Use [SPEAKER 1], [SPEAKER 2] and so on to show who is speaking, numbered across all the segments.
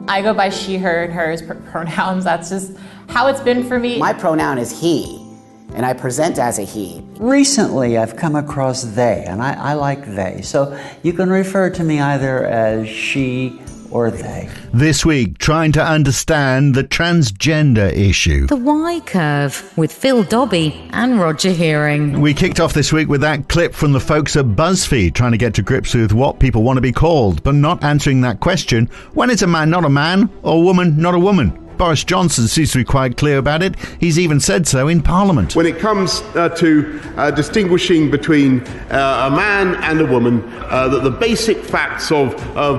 [SPEAKER 1] I go by she, her, and hers pronouns. That's just how it's been for me.
[SPEAKER 2] My pronoun is he, and I present as a he.
[SPEAKER 3] Recently, I've come across they, and I like they. So you can refer to me either as she or they.
[SPEAKER 4] This week, trying to understand the transgender issue.
[SPEAKER 5] The Y Curve with Phil Dobby and Roger Hearing.
[SPEAKER 4] We kicked off this week with that clip from the folks at BuzzFeed trying to get to grips with what people want to be called, but not answering that question. When is a man not a man, or a woman not a woman? Boris Johnson seems to be quite clear about it. He's even said so in Parliament.
[SPEAKER 6] When it comes to distinguishing between a man and a woman, that the basic facts of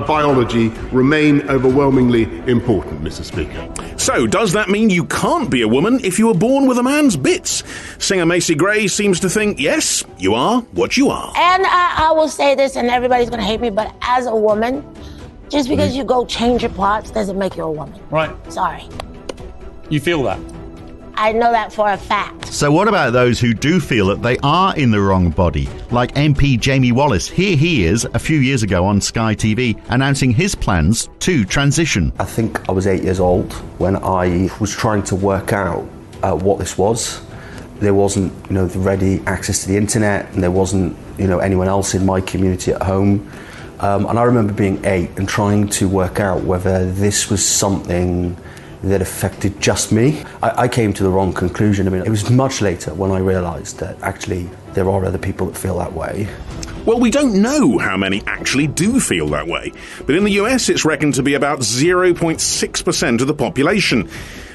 [SPEAKER 6] biology remain overwhelmingly important, Mr. Speaker.
[SPEAKER 7] So, does that mean you can't be a woman if you were born with a man's bits? Singer Macy Gray seems to think, yes, you are what you are.
[SPEAKER 8] And I will say this, and everybody's going to hate me, but as a woman, just because you go change your parts doesn't make you a woman.
[SPEAKER 9] Right.
[SPEAKER 8] Sorry.
[SPEAKER 9] You feel that?
[SPEAKER 8] I know that for a fact.
[SPEAKER 4] So what about those who do feel that they are in the wrong body? Like MP Jamie Wallace. Here he is a few years ago on Sky TV announcing his plans to transition.
[SPEAKER 10] I think I was 8 years old when I was trying to work out what this was. There wasn't, the ready access to the internet, and there wasn't, anyone else in my community at home. And I remember being 8 and trying to work out whether this was something that affected just me. I came to the wrong conclusion. It was much later when I realised that actually there are other people that feel that way.
[SPEAKER 7] Well, we don't know how many actually do feel that way, but in the US it's reckoned to be about 0.6% of the population.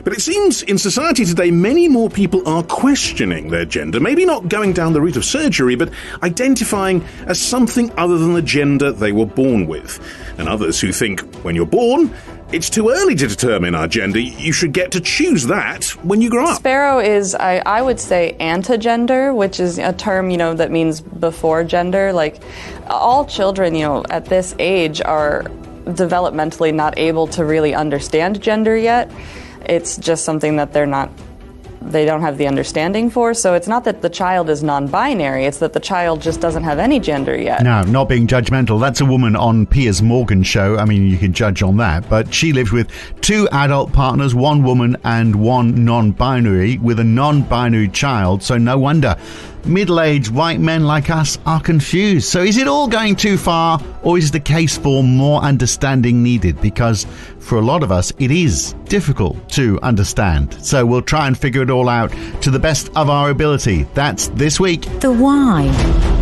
[SPEAKER 7] But it seems in society today many more people are questioning their gender, maybe not going down the route of surgery, but identifying as something other than the gender they were born with. And others who think when you're born, it's too early to determine our gender. You should get to choose that when you grow up.
[SPEAKER 11] Sparrow is, I would say, anti-gender, which is a term, that means before gender. Like, all children, at this age are developmentally not able to really understand gender yet. It's just something that they don't have the understanding for. So it's not that the child is non-binary, it's that the child just doesn't have any gender yet.
[SPEAKER 4] No, not being judgmental. That's a woman on Piers Morgan's show. I mean, you can judge on that. But she lives with 2 adult partners, 1 woman and 1 non-binary, with a non-binary child. So no wonder middle-aged white men like us are confused. So is it all going too far, or is the case for more understanding needed? Because for a lot of us, it is difficult to understand. So we'll try and figure it all out to the best of our ability. That's this week.
[SPEAKER 5] The Y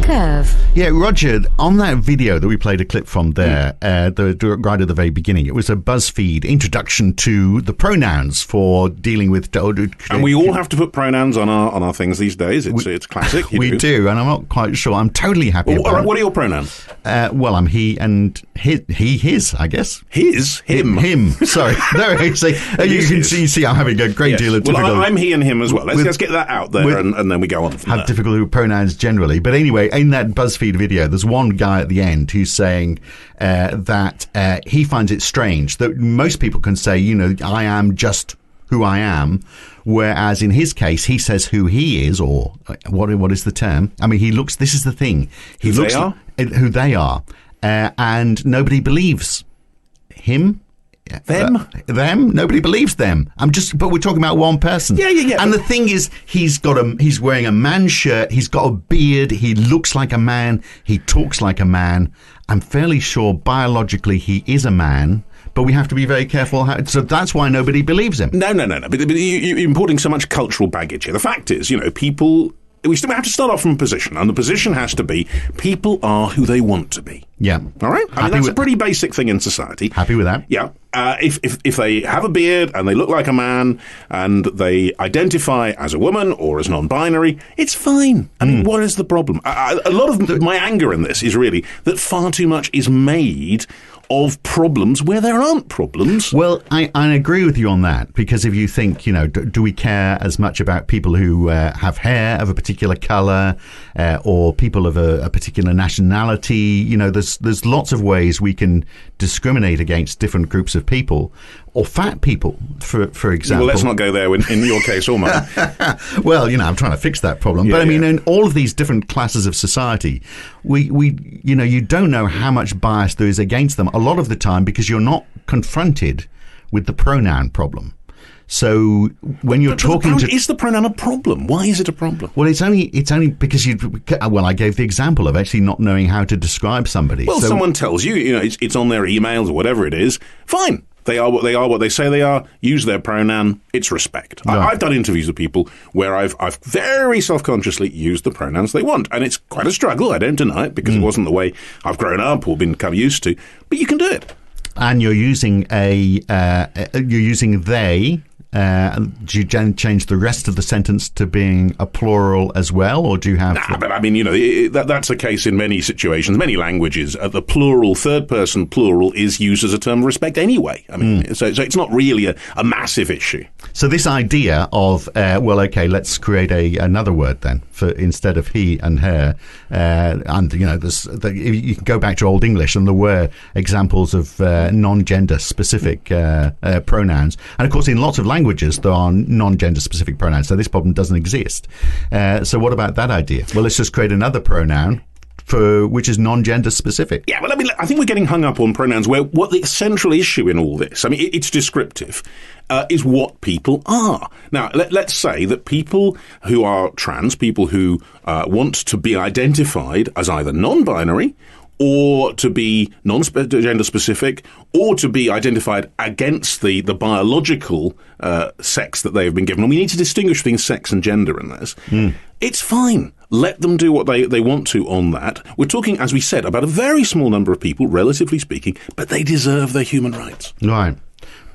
[SPEAKER 5] Curve.
[SPEAKER 4] Yeah, Roger, on that video that we played a clip from there, right at the very beginning, it was a BuzzFeed introduction to the pronouns for dealing with...
[SPEAKER 7] And we all have to put pronouns on our things these days. It's classic.
[SPEAKER 4] We do, and I'm not quite sure. I'm totally happy about it.
[SPEAKER 7] What are your pronouns?
[SPEAKER 4] Well, I'm he and his, I guess.
[SPEAKER 7] His?
[SPEAKER 4] Him. Sorry. No, you see I'm having a great deal of difficulty.
[SPEAKER 7] Well, I'm he and him as well. Let's get that out there, and then we go on from
[SPEAKER 4] have difficulty with pronouns generally. But anyway, in that BuzzFeed video, there's one guy at the end who's saying that he finds it strange that most people can say, I am just who I am, whereas in his case, he says who he is, or what is the term? I mean, this is the thing. Who they are, and nobody believes him.
[SPEAKER 7] Them?
[SPEAKER 4] Nobody believes them. But we're talking about one person.
[SPEAKER 7] Yeah.
[SPEAKER 4] And the thing is, he's wearing a man's shirt, he's got a beard, he looks like a man, he talks like a man. I'm fairly sure biologically he is a man, but we have to be very careful. So that's why nobody believes him.
[SPEAKER 7] No. But you're importing so much cultural baggage here. The fact is, people... We still have to start off from a position, and the position has to be people are who they want to be.
[SPEAKER 4] Yeah.
[SPEAKER 7] All right? That's a pretty basic thing in society.
[SPEAKER 4] Happy with that?
[SPEAKER 7] Yeah. If they have a beard and they look like a man and they identify as a woman or as non-binary, it's fine. I mean, what is the problem? A lot of my anger in this is really that far too much is made of problems where there aren't problems.
[SPEAKER 4] Well, I agree with you on that, because if you think, do we care as much about people who have hair of a particular colour or people of a particular nationality? There's lots of ways we can discriminate against different groups of people, or fat people, for example.
[SPEAKER 7] Well, let's not go there in your case or mine.
[SPEAKER 4] Well, I'm trying to fix that problem.
[SPEAKER 7] Yeah,
[SPEAKER 4] but I mean, in all of these different classes of society, you don't know how much bias there is against them a lot of the time, because you're not confronted with the pronoun problem. So when you're talking to...
[SPEAKER 7] Is the pronoun a problem? Why is it a problem?
[SPEAKER 4] Well, it's only because I gave the example of actually not knowing how to describe somebody.
[SPEAKER 7] Well,
[SPEAKER 4] so,
[SPEAKER 7] someone tells you, it's on their emails or whatever it is. Fine. They are what they say they are. Use their pronoun. It's respect.
[SPEAKER 4] Right.
[SPEAKER 7] I've done interviews with people where I've very self-consciously used the pronouns they want. And it's quite a struggle. I don't deny it because it wasn't the way I've grown up or become used to. But you can do it.
[SPEAKER 4] And you're using they. Do you change the rest of the sentence to being a plural as well, or do you have...
[SPEAKER 7] But I mean, that's a case in many situations, many languages. The plural, third-person plural, is used as a term of respect anyway. I mean, so it's not really a massive issue.
[SPEAKER 4] So this idea of, let's create another word then, for instead of he and her, and, you can go back to Old English, and there were examples of non-gender specific pronouns. And, of course, in lots of languages, there are non-gender specific pronouns, so this problem doesn't exist. So what about that idea? Well, let's just create another pronoun which is non-gender specific.
[SPEAKER 7] Yeah, well, I mean, I think we're getting hung up on pronouns where what the central issue in all this, I mean, it's descriptive, is what people are. Now, let's say that people who are trans, people who want to be identified as either non-binary or to be non-gender specific, or to be identified against the biological sex that they have been given. And we need to distinguish between sex and gender in this. It's fine. Let them do what they want to on that. We're talking, as we said, about a very small number of people, relatively speaking, but they deserve their human rights.
[SPEAKER 4] Right.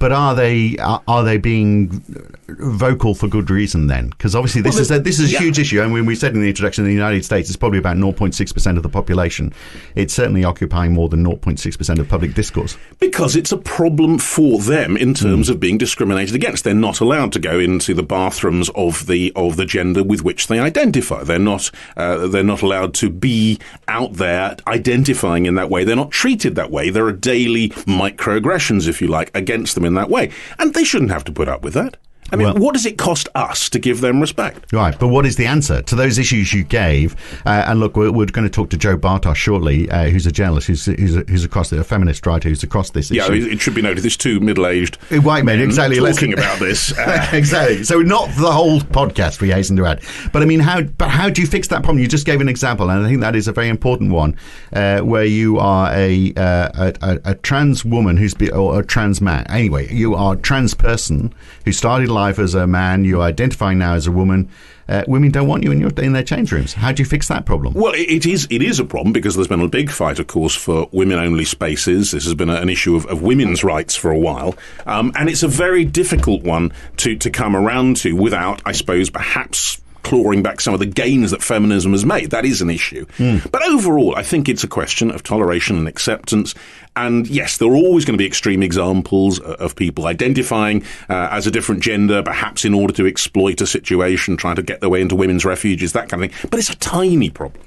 [SPEAKER 4] But are they being vocal for good reason then? Because obviously this is a huge issue. And when we said in the introduction, in the United States, it's probably about 0.6% of the population. It's certainly occupying more than 0.6% of public discourse.
[SPEAKER 7] Because it's a problem for them in terms of being discriminated against. They're not allowed to go into the bathrooms of the gender with which they identify. They're not allowed to be out there identifying in that way. They're not treated that way. There are daily microaggressions, if you like, against them in that way. And they shouldn't have to put up with that. I mean, what does it cost us to give them respect?
[SPEAKER 4] Right, but what is the answer to those issues you gave? And look, we're going to talk to Jo Bartosch shortly, who's a journalist, who's across a feminist writer who's across this issue.
[SPEAKER 7] Yeah, it should be noted, there's two middle-aged
[SPEAKER 4] white men exactly
[SPEAKER 7] talking about this.
[SPEAKER 4] Exactly. So not the whole podcast, we hasten to add. But I mean, how do you fix that problem? You just gave an example, and I think that is a very important one, where you are a trans woman or a trans man. Anyway, you are a trans person who started life as a man, you're identifying now as a woman. Women don't want you in their change rooms. How do you fix that problem?
[SPEAKER 7] Well, it is a problem because there's been a big fight, of course, for women-only spaces. This has been an issue of women's rights for a while. And it's a very difficult one to come around to without, I suppose, perhaps clawing back some of the gains that feminism has made. That is an issue. But overall, I think it's a question of toleration and acceptance. And yes, there are always going to be extreme examples of people identifying as a different gender, perhaps in order to exploit a situation, trying to get their way into women's refuges, that kind of thing. But it's a tiny problem.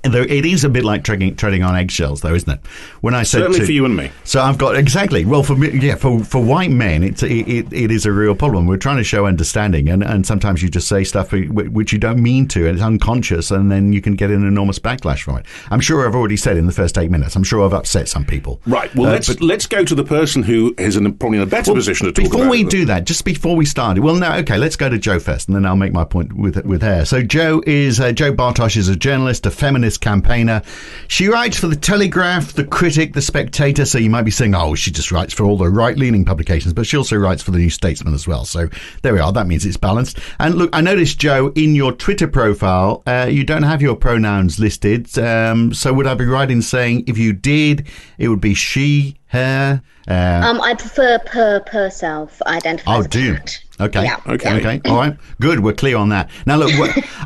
[SPEAKER 4] It is a bit like treading on eggshells, though, isn't it? When I said
[SPEAKER 7] certainly for you and me.
[SPEAKER 4] So I've got exactly. Well, for me, for white men, it is a real problem. We're trying to show understanding, and sometimes you just say stuff which you don't mean to, and it's unconscious, and then you can get an enormous backlash from it. I'm sure I've already said in the first 8 minutes. I'm sure I've upset some people.
[SPEAKER 7] Right. Well, let's go to the person who is probably in a better position to talk about.
[SPEAKER 4] Before we do that, just before we start, let's go to Jo first, and then I'll make my point with her. So Jo Bartosch is a journalist, a feminist campaigner. She writes for The Telegraph, The Critic, The Spectator, so you might be saying, she just writes for all the right-leaning publications, but she also writes for The New Statesman as well. So there we are. That means it's balanced. And look, I noticed, Jo, in your Twitter profile, you don't have your pronouns listed. So would I be right in saying if you did, it would be she, her?
[SPEAKER 12] I prefer per self identify.
[SPEAKER 4] Oh, do you? Okay.
[SPEAKER 12] Yeah.
[SPEAKER 4] Okay. All right. Good. We're clear on that. Now, look,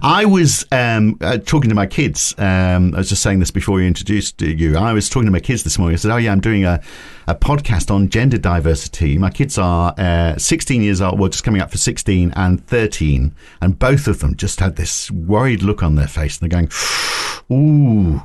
[SPEAKER 4] I was talking to my kids. I was just saying this before we introduced you. I was talking to my kids this morning. I said, I'm doing a podcast on gender diversity. My kids are 16 years old, just coming up for 16 and 13. And both of them just had this worried look on their face. And they're going, ooh.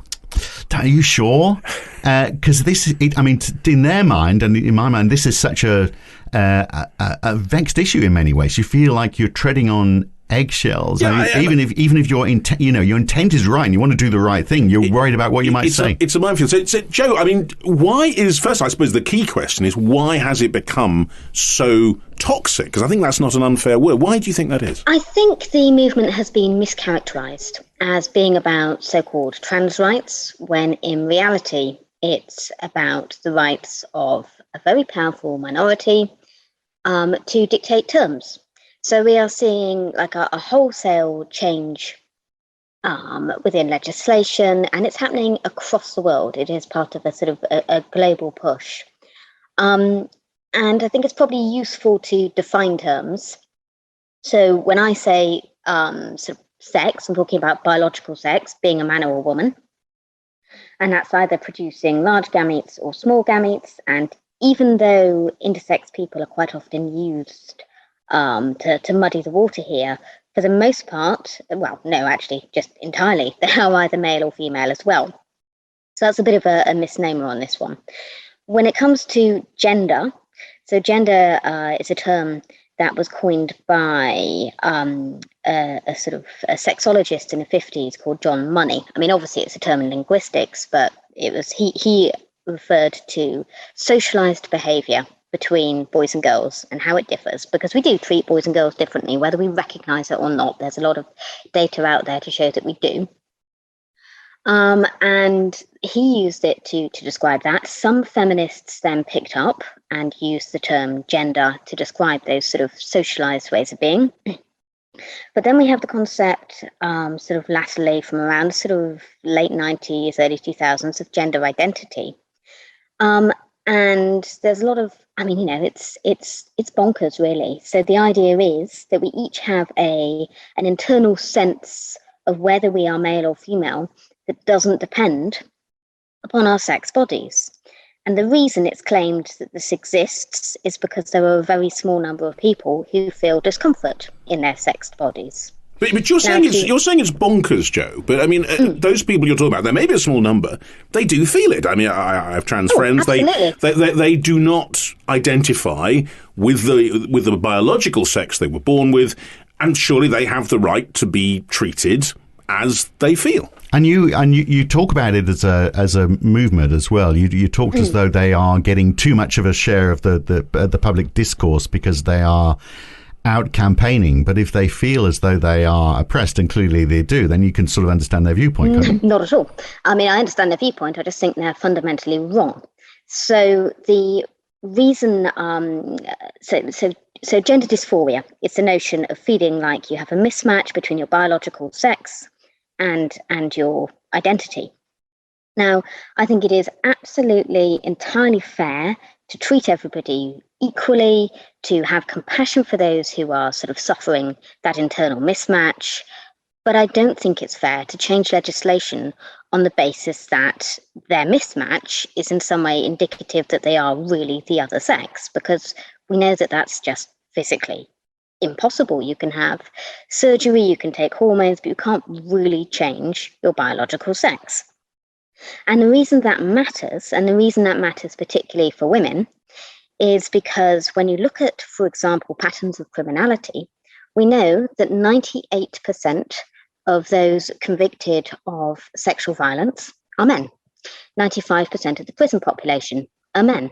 [SPEAKER 4] Are you sure? Because in their mind and in my mind, this is such a vexed issue in many ways. You feel like you're treading on eggshells.
[SPEAKER 7] Yeah,
[SPEAKER 4] I mean, even if your intent is right and you want to do the right thing, you're worried about what you might say.
[SPEAKER 7] It's a minefield. So, Joe, I mean, first, I suppose the key question is, why has it become so toxic? Because I think that's not an unfair word. Why do you think that is?
[SPEAKER 12] I think the movement has been mischaracterised as being about so-called trans rights, when in reality it's about the rights of a very powerful minority to dictate terms. So we are seeing like a wholesale change within legislation, and it's happening across the world. It is part of a sort of a global push. And I think it's probably useful to define terms. So when I say sort of sex, I'm talking about biological sex, being a man or a woman. And that's either producing large gametes or small gametes. And even though intersex people are quite often used to muddy the water here, for the most part, well, no, actually, just entirely, they are either male or female as well. So that's a bit of a misnomer on this one. When it comes to gender, so gender is a term that was coined by a sort of a sexologist in the 50s called John Money. I mean, obviously it's a term in linguistics, but it was he referred to socialized behavior between boys and girls and how it differs, because we do treat boys and girls differently, whether we recognize it or not. There's a lot of data out there to show that we do. And he used it to describe that. Some feminists then picked up and used the term gender to describe those sort of socialized ways of being. But then we have the concept sort of latterly from around sort of late 90s, early 2000s of gender identity. And there's a lot of, I mean, you know, it's bonkers really. So the idea is that we each have an internal sense of whether we are male or female that doesn't depend upon our sex bodies. And the reason it's claimed that this exists is because there are a very small number of people who feel discomfort in their sexed bodies.
[SPEAKER 7] But you're saying it's bonkers, Joe. But I mean, those people you're talking about, there may be a small number. They do feel it. I mean, I have trans friends. They do not identify with the biological sex they were born with, and surely they have the right to be treated as they feel.
[SPEAKER 4] And you talk about it as a movement as well. You talked as though they are getting too much of a share of the public discourse because they are out campaigning. But if they feel as though they are oppressed, and clearly they do, then you can sort of understand their viewpoint. Can't you?
[SPEAKER 12] Not at all. I mean, I understand their viewpoint. I just think they're fundamentally wrong. So the reason, so gender dysphoria, it's the notion of feeling like you have a mismatch between your biological sex and your identity. Now, I think it is absolutely entirely fair to treat everybody equally, to have compassion for those who are sort of suffering that internal mismatch. But I don't think it's fair to change legislation on the basis that their mismatch is in some way indicative that they are really the other sex, because we know that that's just physically impossible. You can have surgery, you can take hormones, but you can't really change your biological sex. And the reason that matters, and the reason that matters particularly for women, is because when you look at, for example, patterns of criminality, we know that 98% of those convicted of sexual violence are men. 95% of the prison population are men.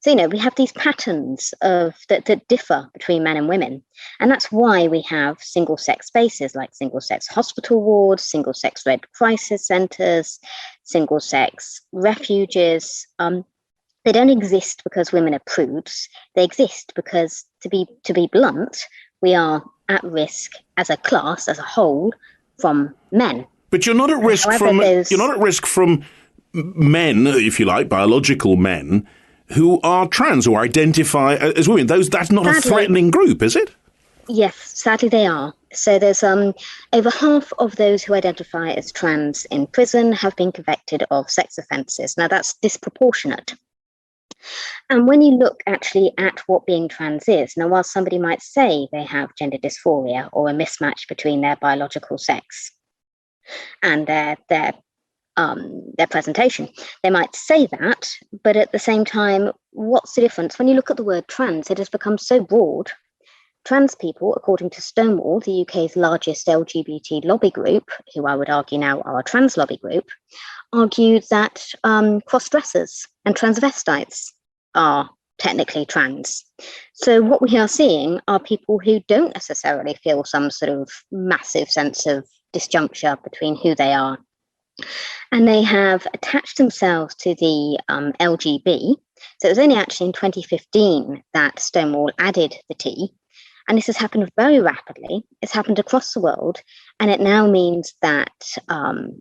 [SPEAKER 12] So, you know, we have these patterns that differ between men and women. And that's why we have single-sex spaces like single-sex hospital wards, single-sex rape crisis centres, single-sex refuges. They don't exist because women are prudes. They exist because, to be blunt, we are at risk as a class, as a whole, from men.
[SPEAKER 7] But you're not at risk from men, if you like, biological men, who are trans, who identify as women. That's not a threatening group, is it?
[SPEAKER 12] Yes, sadly they are. So there's over half of those who identify as trans in prison have been convicted of sex offences. Now that's disproportionate. And when you look actually at what being trans is, now while somebody might say they have gender dysphoria or a mismatch between their biological sex and their presentation, they might say that, but at the same time, what's the difference? When you look at the word trans, it has become so broad trans people, according to Stonewall, the UK's largest LGBT lobby group, who I would argue now are a trans lobby group, argued that cross-dressers and transvestites are technically trans. So what we are seeing are people who don't necessarily feel some sort of massive sense of disjuncture between who they are. And they have attached themselves to the LGB. So it was only actually in 2015 that Stonewall added the T. And this has happened very rapidly. It's happened across the world. And it now means that, as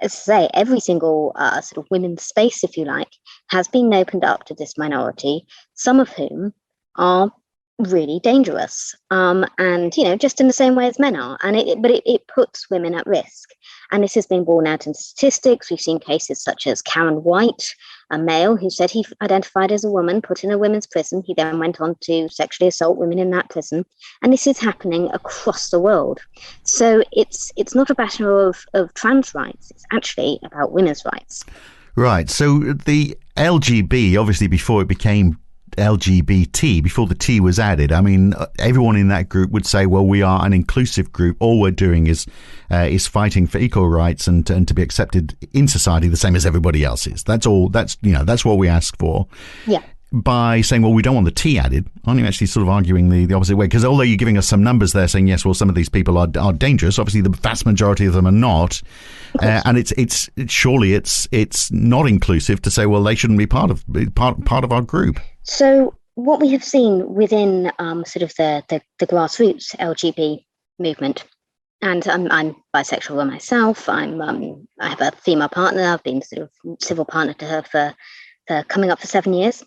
[SPEAKER 12] I say, every single sort of women's space, if you like, has been opened up to this minority, some of whom are really dangerous. And, you know, just in the same way as men are. And it puts women at risk. And this has been borne out in statistics. We've seen cases such as Karen White, a male who said he identified as a woman, put in a women's prison. He then went on to sexually assault women in that prison. And this is happening across the world. So it's not a matter of trans rights. It's actually about women's rights.
[SPEAKER 4] Right. So the LGB, obviously before it became LGBT, before the T was added, I mean, everyone in that group would say, well, we are an inclusive group. All we're doing is fighting for equal rights and to be accepted in society the same as everybody else is. That's all. That's what we ask for.
[SPEAKER 12] Yeah.
[SPEAKER 4] By saying, well, we don't want the T added, aren't you actually sort of arguing the opposite way? Because although you're giving us some numbers there saying, yes, well, some of these people are dangerous, obviously the vast majority of them are not. And it's surely it's not inclusive to say, well, they shouldn't be part of our group.
[SPEAKER 12] So what we have seen within sort of the grassroots LGBT movement, and I'm bisexual myself. I have a female partner. I've been sort of civil partner to her for coming up for 7 years.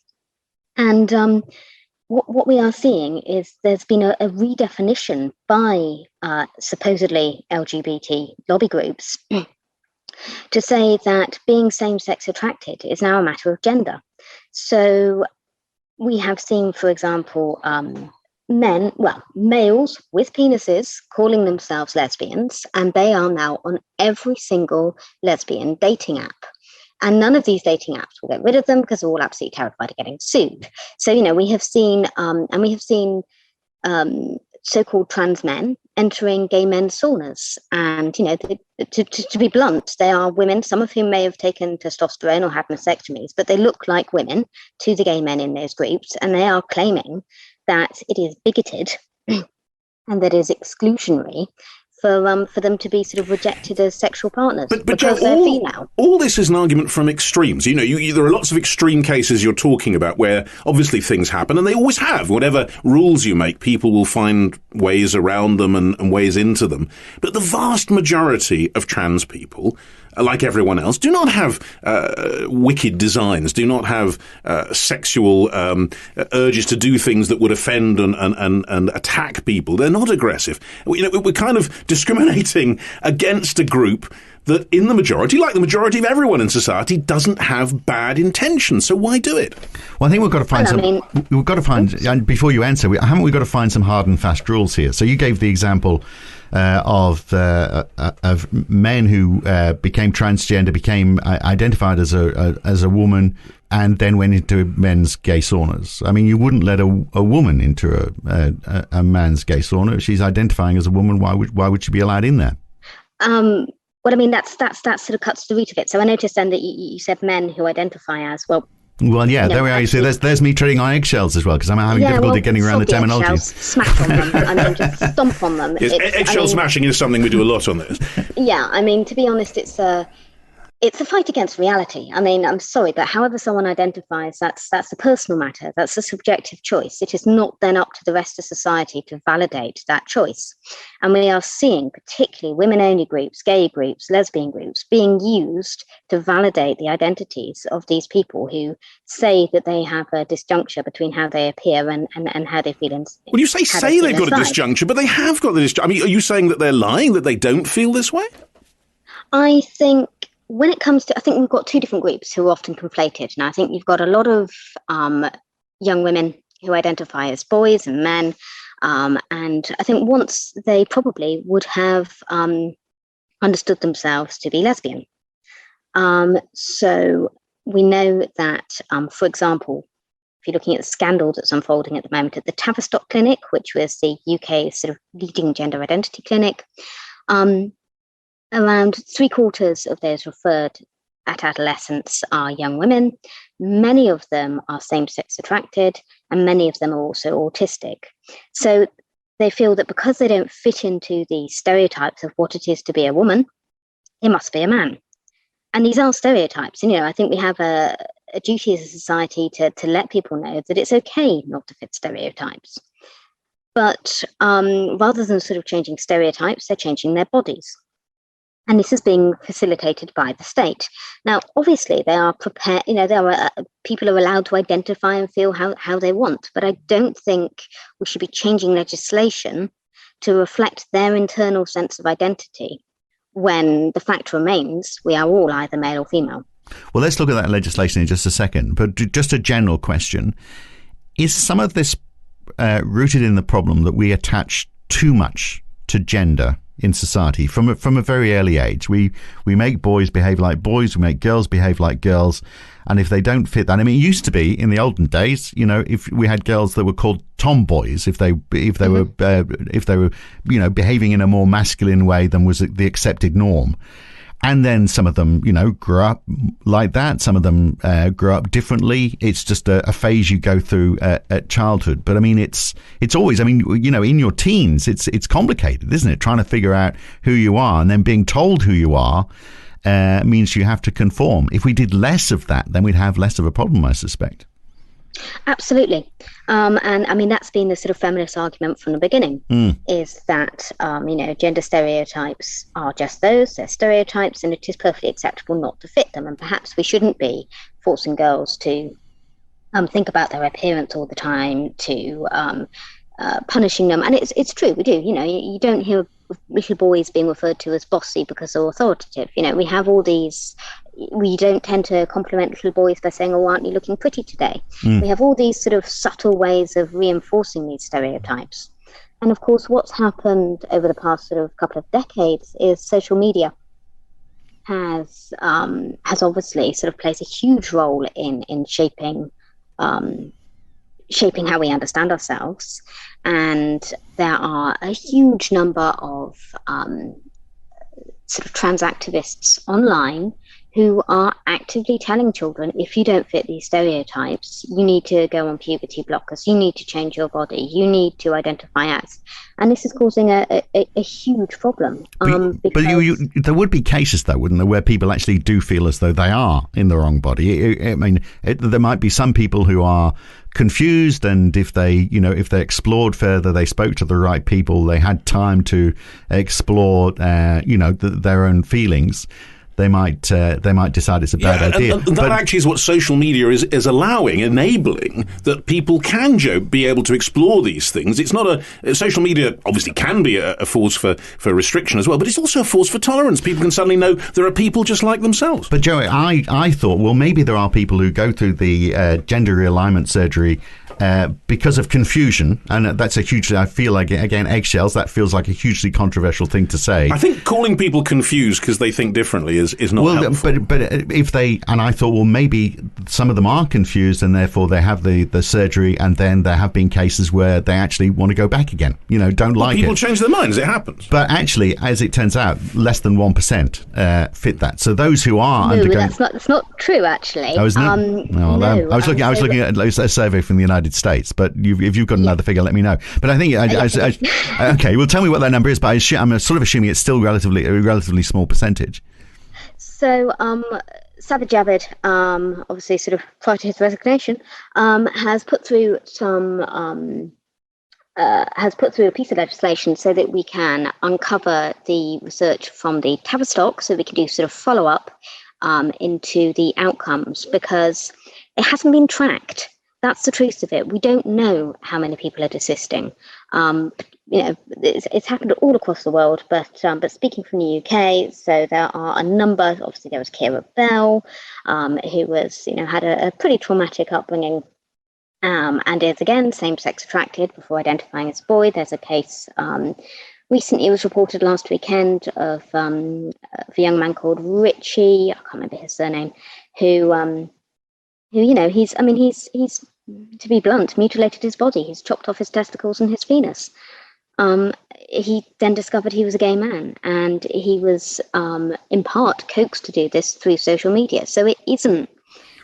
[SPEAKER 12] And what we are seeing is there's been a redefinition by supposedly LGBT lobby groups to say that being same-sex attracted is now a matter of gender. So we have seen, for example, males with penises calling themselves lesbians, and they are now on every single lesbian dating app. And none of these dating apps will get rid of them because they're all absolutely terrified of getting sued. So, you know, we have seen so-called trans men entering gay men's saunas. And, you know, to be blunt, they are women, some of whom may have taken testosterone or had mastectomies, but they look like women to the gay men in those groups. And they are claiming that it is bigoted and that it is exclusionary for them to be sort of rejected as sexual partners because they're female.
[SPEAKER 7] All this is an argument from extremes. You know, there are lots of extreme cases you're talking about where obviously things happen, and they always have. Whatever rules you make, people will find ways around them and ways into them. But the vast majority of trans people, like everyone else, do not have wicked designs, do not have sexual urges to do things that would offend and attack people. They're not aggressive. We're kind of discriminating against a group that, in the majority, like the majority of everyone in society, doesn't have bad intentions. So why do it?
[SPEAKER 4] Well, I think we've got to find and before you answer, haven't we got to find some hard and fast rules here? So you gave the example of men who became transgender, identified as a woman, and then went into men's gay saunas. I mean, you wouldn't let a woman into a man's gay sauna. If she's identifying as a woman, why would she be allowed in there?
[SPEAKER 12] Well, I mean, that's sort of cuts to the root of it. So I noticed then that you said men who identify as, well.
[SPEAKER 4] Well, yeah, there we are. You see, there's me treading on eggshells as well, because I'm having difficulty getting around the terminology.
[SPEAKER 12] Smash on them and then just stomp on them.
[SPEAKER 7] Yes, eggshell smashing is something we do a lot on this.
[SPEAKER 12] Yeah, I mean, to be honest, it's a fight against reality. I mean, I'm sorry, but however someone identifies, that's a personal matter. That's a subjective choice. It is not then up to the rest of society to validate that choice. And we are seeing particularly women-only groups, gay groups, lesbian groups being used to validate the identities of these people who say that they have a disjuncture between how they appear and how they feel.
[SPEAKER 7] Well, you say they've got a disjuncture, but they have got the disjuncture. I mean, are you saying that they're lying, that they don't feel this way?
[SPEAKER 12] I think when it comes to, I think we've got two different groups who are often conflated. Now, I think you've got a lot of young women who identify as boys and men. And I think once they probably would have understood themselves to be lesbian. So we know that, for example, if you're looking at the scandal that's unfolding at the moment at the Tavistock Clinic, which was the UK's sort of leading gender identity clinic, around 3/4 of those referred at adolescence are young women. Many of them are same-sex attracted, and many of them are also autistic. So they feel that because they don't fit into the stereotypes of what it is to be a woman, it must be a man. And these are stereotypes. And, I think we have a duty as a society to let people know that it's okay not to fit stereotypes. But rather than sort of changing stereotypes, they're changing their bodies. And this is being facilitated by the state. Now, obviously, they are prepared, people are allowed to identify and feel how they want. But I don't think we should be changing legislation to reflect their internal sense of identity when the fact remains we are all either male or female.
[SPEAKER 4] Well, let's look at that legislation in just a second. But just a general question. Is some of this rooted in the problem that we attach too much to gender in society from a very early age? We make boys behave like boys, we make girls behave like girls, and if they don't fit that, I mean, it used to be in the olden days, if we had girls that were called tomboys, if they were behaving in a more masculine way than was the accepted norm. And then some of them, grew up like that. Some of them grew up differently. It's just a phase you go through at childhood. But I mean, it's always, in your teens, it's complicated, isn't it? Trying to figure out who you are, and then being told who you are means you have to conform. If we did less of that, then we'd have less of a problem, I suspect.
[SPEAKER 12] Absolutely. And I mean, that's been the sort of feminist argument from the beginning, is that, gender stereotypes are just those, they're stereotypes, and it is perfectly acceptable not to fit them. And perhaps we shouldn't be forcing girls to think about their appearance all the time, to punishing them. And it's true, we do. You don't hear little boys being referred to as bossy because they're authoritative. We have all these. We don't tend to compliment little boys by saying, "Oh, aren't you looking pretty today?" We have all these sort of subtle ways of reinforcing these stereotypes. And of course, what's happened over the past sort of couple of decades is social media has obviously sort of plays a huge role in shaping how we understand ourselves. And there are a huge number of sort of trans activists online who are actively telling children, if you don't fit these stereotypes, you need to go on puberty blockers, you need to change your body, you need to identify as. And this is causing a huge problem.
[SPEAKER 4] But there would be cases, though, wouldn't there, where people actually do feel as though they are in the wrong body? There might be some people who are confused, and if they explored further, they spoke to the right people, they had time to explore, their own feelings. They might decide it's a bad idea.
[SPEAKER 7] And that actually is what social media is allowing, enabling that people can be able to explore these things. It's not social media obviously can be a force for restriction as well, but it's also a force for tolerance. People can suddenly know there are people just like themselves.
[SPEAKER 4] But Joe, I thought, well, maybe there are people who go through the gender realignment surgery because of confusion, and that's I feel like, again, eggshells, that feels like a hugely controversial thing to say.
[SPEAKER 7] I think calling people confused because they think differently is not helpful.
[SPEAKER 4] But if they, and I thought, well, maybe some of them are confused and therefore they have the surgery, and then there have been cases where they actually want to go back again, don't like it.
[SPEAKER 7] People change their minds, it happens.
[SPEAKER 4] But actually, as it turns out, less than 1% fit that. So those who are undergoing...
[SPEAKER 12] That's not true, actually.
[SPEAKER 4] Oh, isn't it? No, I was looking at a survey from the United States, but if you've got another figure, let me know. But I think okay, well, tell me what that number is. But I'm sort of assuming it's still a relatively small percentage.
[SPEAKER 12] So, Sajid Javid, obviously, sort of prior to his resignation, has put through a piece of legislation so that we can uncover the research from the Tavistock, so we can do sort of follow up into the outcomes, because it hasn't been tracked. That's the truth of it. We don't know how many people are desisting. It's happened all across the world, but speaking from the UK, so there are a number. Obviously, there was Kira Bell, who was had a pretty traumatic upbringing, and is again same-sex attracted before identifying as a boy. There's a case recently, it was reported last weekend of a young man called Richie. I can't remember his surname. Who he's to be blunt, mutilated his body. He's chopped off his testicles and his penis. He then discovered he was a gay man, and he was in part coaxed to do this through social media. So it isn't.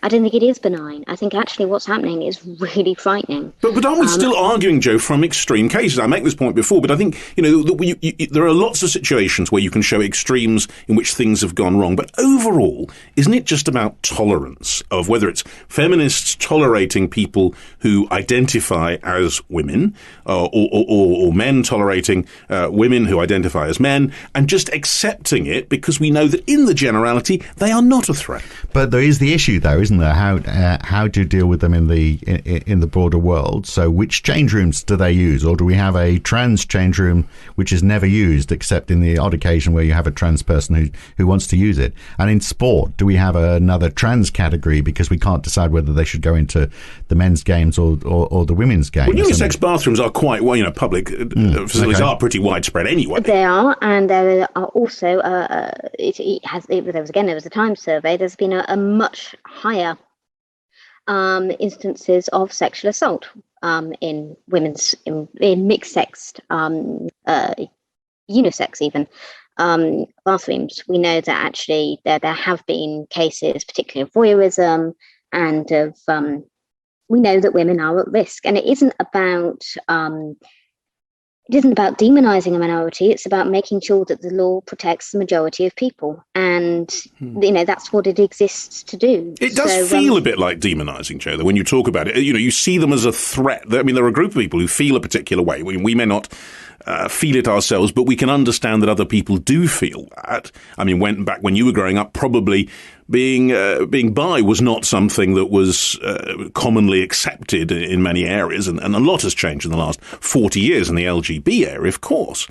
[SPEAKER 12] I don't think it is benign. I think actually what's happening is really frightening.
[SPEAKER 7] But aren't we still arguing, Jo, from extreme cases? I make this point before, but I think, there are lots of situations where you can show extremes in which things have gone wrong. But overall, isn't it just about tolerance of whether it's feminists tolerating people who identify as women or men tolerating women who identify as men and just accepting it because we know that in the generality, they are not a threat?
[SPEAKER 4] But there is the issue, though, isn't there? How do you deal with them in the broader world? So which change rooms do they use? Or do we have a trans change room which is never used except in the odd occasion where you have a trans person who wants to use it? And in sport, do we have another trans category because we can't decide whether they should go into the men's games or the womenn's games?
[SPEAKER 7] Well, unisex bathrooms are quite, public facilities are pretty widespread anyway.
[SPEAKER 12] They are, and there are also, there was a Times survey, there's been a much higher instances of sexual assault in mixed sexed, unisex even, bathrooms. We know that actually there have been cases, particularly of voyeurism, and of we know that women are at risk. And it isn't about demonizing a minority. It's about making sure that the law protects the majority of people. And, that's what it exists to do.
[SPEAKER 7] It does feel a bit like demonizing, Jo, though, when you talk about it. You see them as a threat. I mean, there are a group of people who feel a particular way. We may not feel it ourselves, but we can understand that other people do feel that. I mean, back when you were growing up, probably being bi was not something that was commonly accepted in many areas, and a lot has changed in the last 40 years in the LGB area, of course.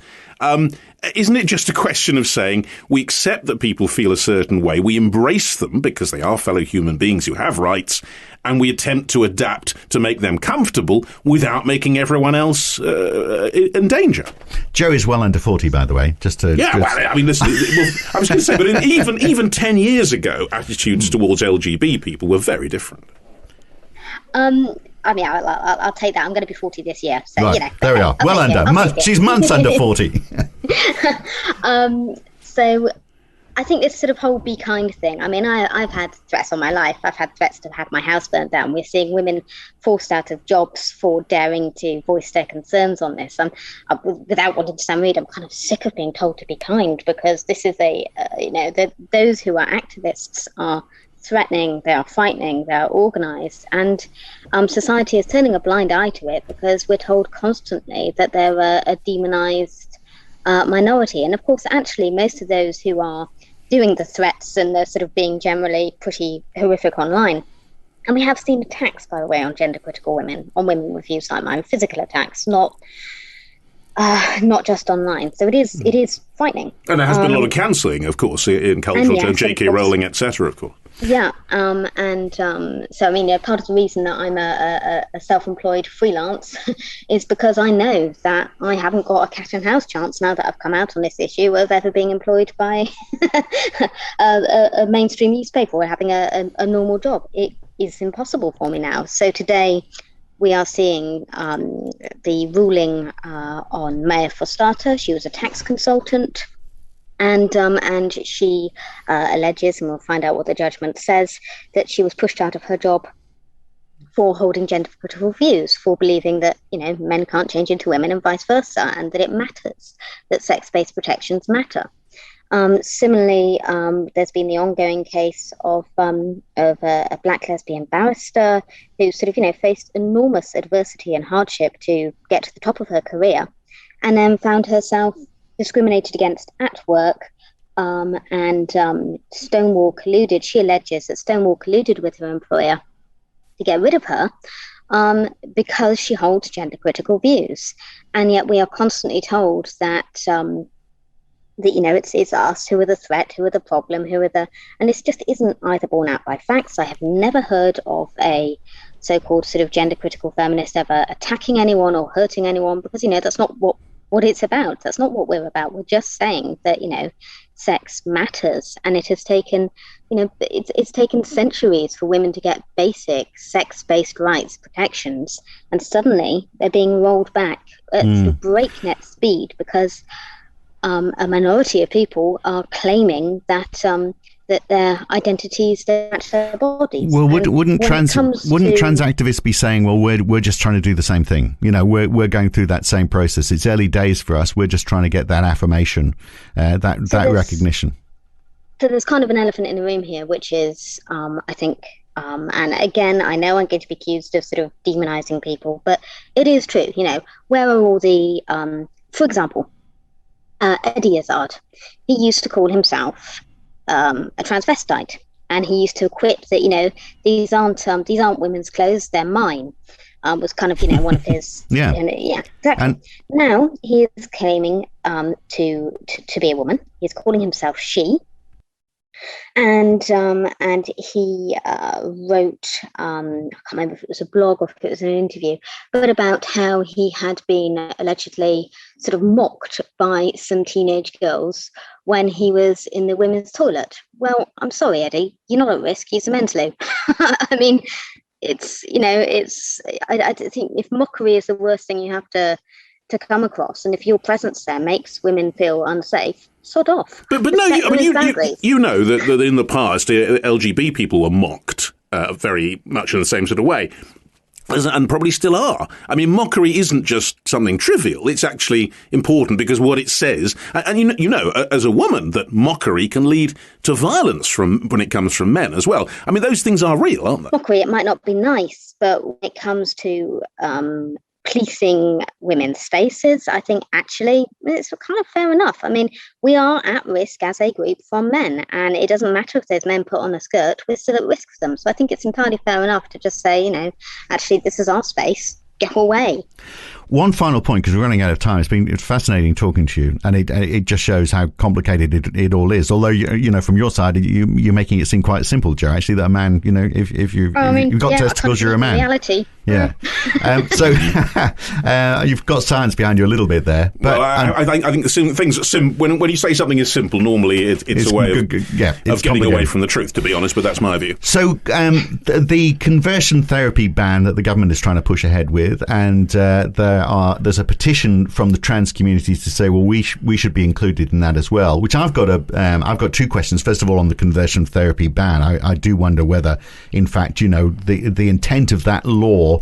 [SPEAKER 7] Isn't it just a question of saying we accept that people feel a certain way, we embrace them because they are fellow human beings who have rights, and we attempt to adapt to make them comfortable without making everyone else in danger?
[SPEAKER 4] Jo is well under 40, by the way. I was going
[SPEAKER 7] to say, but even 10 years ago, attitudes towards LGB people were very different.
[SPEAKER 12] I'll take that. I'm going to be 40 this year. So,
[SPEAKER 4] right. There we are. Well under. She's months under 40.
[SPEAKER 12] So I think this sort of whole be kind thing. I mean, I've had threats on my life. I've had threats to have my house burned down. We're seeing women forced out of jobs for daring to voice their concerns on this. Without wanting to sound rude, I'm kind of sick of being told to be kind, because this is those who are activists are threatening, they are frightening, they are organised, and society is turning a blind eye to it because we're told constantly that they're a demonised minority. And of course, actually, most of those who are doing the threats and they're sort of being generally pretty horrific online. And we have seen attacks, by the way, on gender critical women, on women with views like mine, physical attacks, not just online. So it is frightening.
[SPEAKER 7] And there has been a lot of cancelling, of course, in cultural terms, J.K. Rowling, etc., of course.
[SPEAKER 12] Yeah, so I mean, part of the reason that I'm a self-employed freelance is because I know that I haven't got a cat and house chance now that I've come out on this issue of ever being employed by a mainstream newspaper or having a normal job. It is impossible for me now. So today we are seeing the ruling on Maya Frostata. She was a tax consultant. And she alleges, and we'll find out what the judgment says, that she was pushed out of her job for holding gender critical views, for believing that, men can't change into women and vice versa, and that it matters, that sex-based protections matter. Similarly, there's been the ongoing case of a black lesbian barrister who sort of, faced enormous adversity and hardship to get to the top of her career, and then found herself discriminated against at work, and Stonewall colluded. She alleges that Stonewall colluded with her employer to get rid of her because she holds gender critical views. And yet we are constantly told that it's us who are the threat, who are the problem, and this just isn't either borne out by facts. I have never heard of a so-called sort of gender critical feminist ever attacking anyone or hurting anyone, because that's not what it's about. That's not what we're about. We're just saying that, sex matters, and it has taken, it's taken centuries for women to get basic sex-based rights protections, and suddenly they're being rolled back at sort of breakneck speed because a minority of people are claiming that that their identities don't match their bodies.
[SPEAKER 4] Well, wouldn't trans activists be saying, well, we're just trying to do the same thing? We're going through that same process. It's early days for us. We're just trying to get that affirmation, that recognition.
[SPEAKER 12] So there's kind of an elephant in the room here, which is, I think, and again, I know I'm going to be accused of sort of demonizing people, but it is true. Where are all the, for example, Eddie Izzard? He used to call himself a transvestite, and he used to quip that these aren't women's clothes, they're mine. Was kind of one of his exactly. And now he is claiming to be a woman. He's calling himself she, and he wrote, I can't remember if it was a blog or if it was an interview, but about how he had been allegedly sort of mocked by some teenage girls when he was in the women's toilet. Well, I'm sorry, Eddie, you're not at risk. Use a men's loo. I mean, it's I think if mockery is the worst thing you have to come across, and if your presence there makes women feel unsafe, sod off.
[SPEAKER 7] But no, you know that in the past, LGBT people were mocked very much in the same sort of way, and probably still are. I mean, mockery isn't just something trivial. It's actually important because what it says, and as a woman, that mockery can lead to violence when it comes from men as well. I mean, those things are real, aren't they?
[SPEAKER 12] Mockery, it might not be nice, but when it comes to policing women's spaces, I think actually it's kind of fair enough. I mean, we are at risk as a group from men, and it doesn't matter if those men put on a skirt, we're still at risk for them. So I think it's entirely fair enough to just say, actually, this is our space, go away.
[SPEAKER 4] One final point, because we're running out of time. It's fascinating talking to you, and it just shows how complicated it all is. Although, from your side, you're making it seem quite simple, Jo. Actually, that a man, if you've got testicles, you're a man.
[SPEAKER 12] Reality.
[SPEAKER 4] Yeah. So you've got science behind you a little bit there. But
[SPEAKER 7] I think the things when you say something is simple, normally it's a way of getting away from the truth, to be honest. But that's my view.
[SPEAKER 4] So the conversion therapy ban that the government is trying to push ahead with, and there's a petition from the trans community to say, well, we should be included in that as well. Which I've got two questions. First of all, on the conversion therapy ban, I do wonder whether, in fact, the intent of that law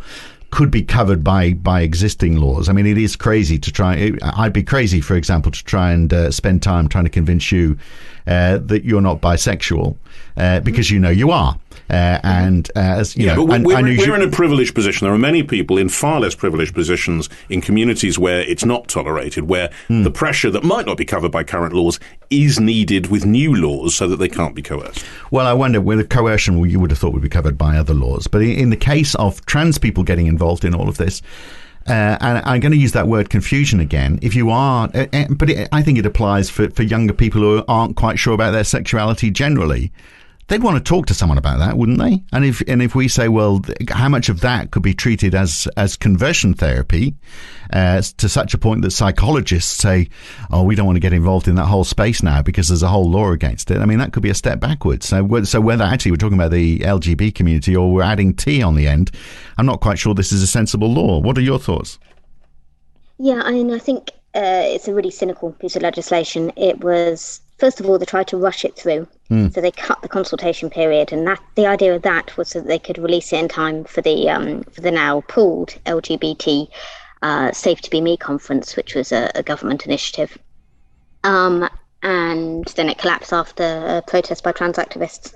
[SPEAKER 4] could be covered by existing laws. I mean, it is crazy to try. I'd be crazy, for example, to try and spend time trying to convince you that you're not bisexual because you are. But we're in a privileged position. There are many people in far less privileged positions in communities where it's not tolerated, where the pressure that might not be covered by current laws is needed with new laws so that they can't be coerced. Well, I wonder, with coercion, you would have thought would be covered by other laws. But in the case of trans people getting involved in all of this, and I'm going to use that word confusion again. If you are, I think it applies for younger people who aren't quite sure about their sexuality generally. They'd want to talk to someone about that, wouldn't they? And if we say, well, how much of that could be treated as conversion therapy, to such a point that psychologists say, oh, we don't want to get involved in that whole space now because there's a whole law against it. I mean, that could be a step backwards. So whether actually we're talking about the LGBT community or we're adding T on the end, I'm not quite sure this is a sensible law. What are your thoughts?
[SPEAKER 12] Yeah, I mean, I think it's a really cynical piece of legislation. It was, first of all, they tried to rush it through. So they cut the consultation period, and the idea of that was so that they could release it in time for the now pulled LGBT Safe to Be Me conference, which was a government initiative. And then it collapsed after a protest by trans activists.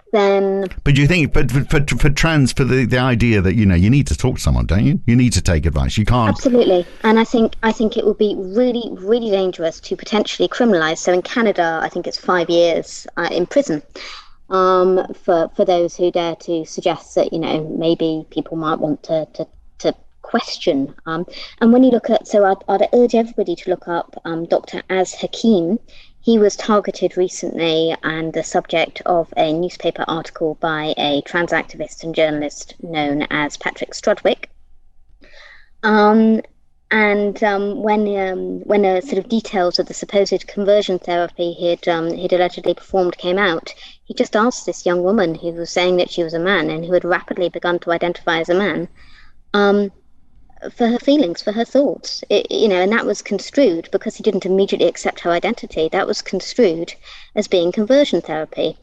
[SPEAKER 12] But do you think, for trans, for the idea that you need to talk to someone, don't you? You need to take advice. You can't. Absolutely, and I think it would be really, really dangerous to potentially criminalise. So in Canada, I think it's 5 years in prison for those who dare to suggest that maybe people might want to question. And when you look at, so I'd urge everybody to look up Dr. Az Hakim. He was targeted recently and the subject of a newspaper article by a trans activist and journalist known as Patrick Strudwick. And when sort of details of the supposed conversion therapy he'd allegedly performed came out, he just asked this young woman who was saying that she was a man and who had rapidly begun to identify as a man, for her feelings, for her thoughts, and that was construed, because he didn't immediately accept her identity, that was construed as being conversion therapy.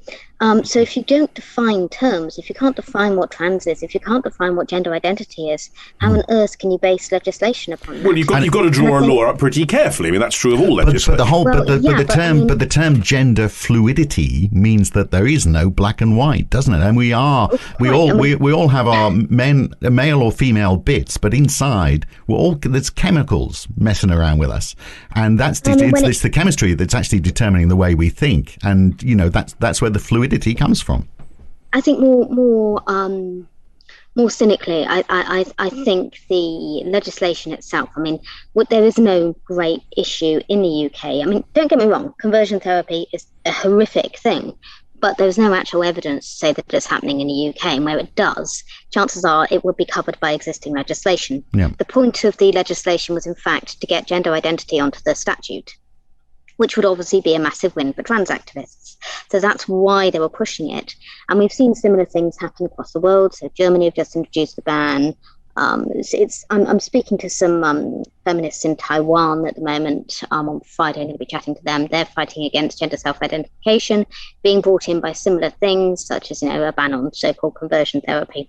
[SPEAKER 12] So if you don't define terms, if you can't define what trans is, if you can't define what gender identity is, how on earth can you base legislation upon that?
[SPEAKER 7] Well, you've got to draw a law up pretty carefully. I mean, that's true of all legislation.
[SPEAKER 4] The term gender fluidity means that there is no black and white, doesn't it? And we all have our male or female bits, but inside there's chemicals messing around with us, and it's the chemistry that's actually determining the way we think, and that's where the fluidity comes from.
[SPEAKER 12] I think more cynically, I think the legislation itself, I mean, there is no great issue in the UK. I mean, don't get me wrong, conversion therapy is a horrific thing, but there's no actual evidence to say that it's happening in the UK, and where it does, chances are it would be covered by existing legislation.
[SPEAKER 4] Yeah.
[SPEAKER 12] The point of the legislation was, in fact, to get gender identity onto the statute, which would obviously be a massive win for trans activists. So that's why they were pushing it. And we've seen similar things happen across the world. So Germany have just introduced the ban. I'm speaking to some feminists in Taiwan at the moment. On Friday, I'm going to be chatting to them. They're fighting against gender self-identification being brought in by similar things, such as a ban on so-called conversion therapy.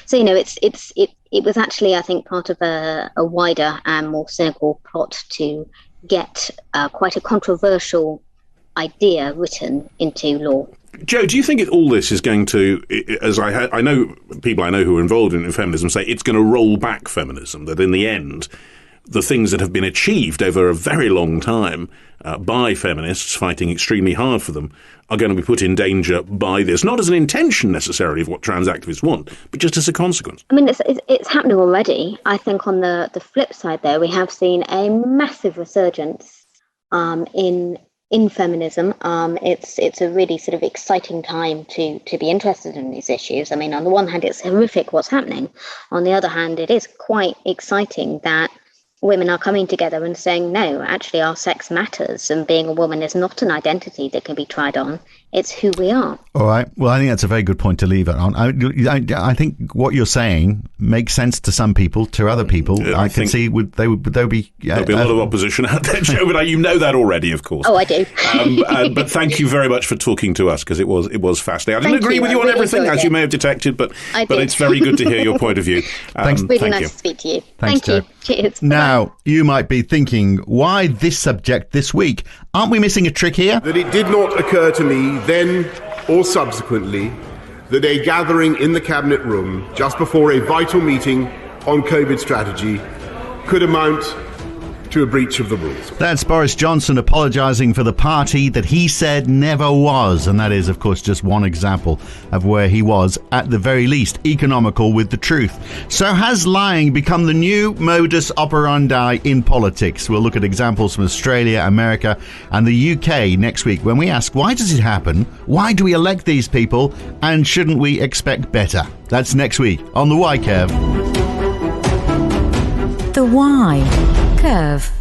[SPEAKER 12] So it was actually, I think, part of a wider and more cynical plot to get quite a controversial idea written into law.
[SPEAKER 7] Jo, do you think all this is going to, as I know people I know who are involved in feminism say, it's going to roll back feminism, that in the end, the things that have been achieved over a very long time by feminists fighting extremely hard for them are going to be put in danger by this, not as an intention necessarily of what trans activists want, but just as a consequence?
[SPEAKER 12] I mean, it's happening already. I think on the flip side there, we have seen a massive resurgence in feminism. It's a really sort of exciting time to be interested in these issues. I mean, on the one hand, it's horrific what's happening. On the other hand, it is quite exciting that women are coming together and saying, no, actually our sex matters, and being a woman is not an identity that can be tried on. It's who we are.
[SPEAKER 4] All right. Well, I think that's a very good point to leave it on. I think what you're saying makes sense to some people. To other people, I can see there'll be a lot
[SPEAKER 7] of opposition out there, Jo, but you know that already, of course.
[SPEAKER 12] Oh, I do.
[SPEAKER 7] But thank you very much for talking to us, because it was fascinating. I didn't agree with you on everything, as you may have detected, but it's very good to hear your point of view.
[SPEAKER 4] Thanks.
[SPEAKER 12] Really nice to speak to you.
[SPEAKER 4] Thanks,
[SPEAKER 12] thank
[SPEAKER 4] Jo.
[SPEAKER 12] you. Cheers.
[SPEAKER 4] Now, you might be thinking, why this subject this week? Aren't we missing a trick here?
[SPEAKER 6] That it did not occur to me then or subsequently that a gathering in the Cabinet room just before a vital meeting on COVID strategy could amount to a breach of the rules.
[SPEAKER 4] That's Boris Johnson apologising for the party that he said never was. And that is, of course, just one example of where he was, at the very least, economical with the truth. So has lying become the new modus operandi in politics? We'll look at examples from Australia, America and the UK next week when we ask, why does it happen? Why do we elect these people? And shouldn't we expect better? That's next week on The Why Curve.
[SPEAKER 5] The Why Curve.